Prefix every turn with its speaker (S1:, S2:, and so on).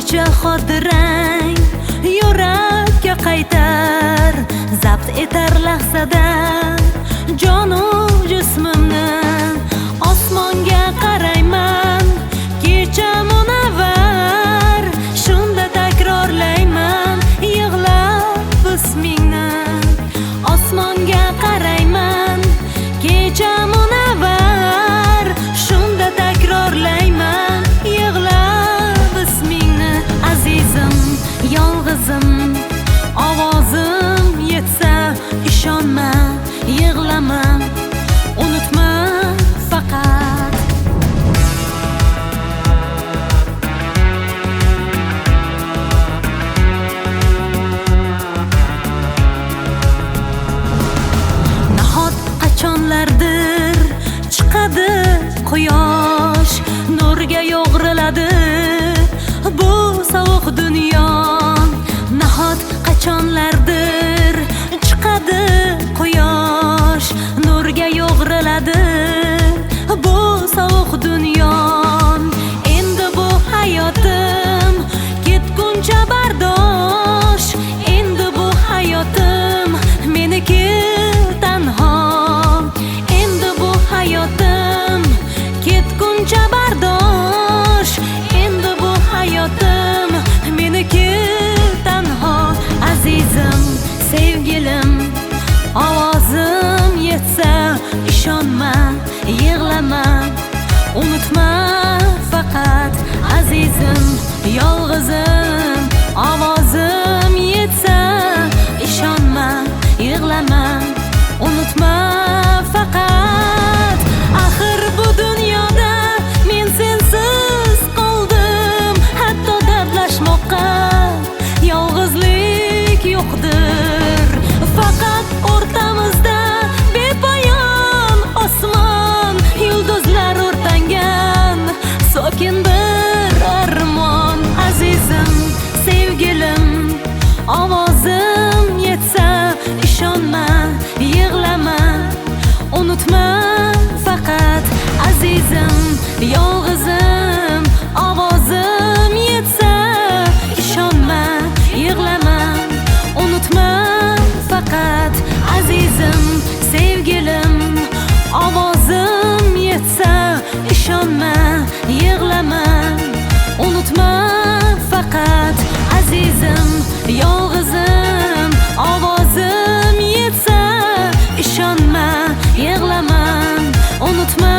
S1: kecha xotirang yurakka qaytar, zabt etar lahzada jonu jismimni. Osmonga qarayman kecha munavvar, shunda takrorlayman yig'lab ismingni. Osmonga qarayman kecha munavvar, shunda takrorlayman yig'lab ismingni. Azizim, yolg'izim, ovozim yetsa ishonma, yig'lama, unutma faqat. Nahot qachonlardir chiqadi quyosh, nurga yo'g'riladi bu sovuq dunyo. Nahot qachonlardir chiqadi quyosh, nurga yo'g'riladi bu sovuq dunyo. Endi bu hayotim ketguncha bardosh, endi bu hayotim meniki tanho. Endi bu hayotim ketguncha bardosh, endi bu hayotim meniki tanho. Azizim, sevgilim, ovozim yetsa ishonma, yig'lama, unutma faqat. Azizim, yolg'izim, ovozim yetsa ishonma, yig'lama, unutma faqat. Axir bu dunyoda men sensiz qoldim, hatto dardlashmoqqa yolg'izlik yo'qdir. Faqat o'rtamizda bepoyon osmon, yulduzlar o'rtangan sokin bir armon. Azizim, sevgilim, ovozim yetsa ishonma, yig'lama, unutma faqat. Azizim, yolg'izim, ovozim yetsa ishonma, yig'lama, unutma faqat. Azizim, sevgilim, ovozim yetsa ishonma, yig'lama, unutma faqat. Azizim, yolg'izim, ovozim yetsa ishonma, yig'lama, unutma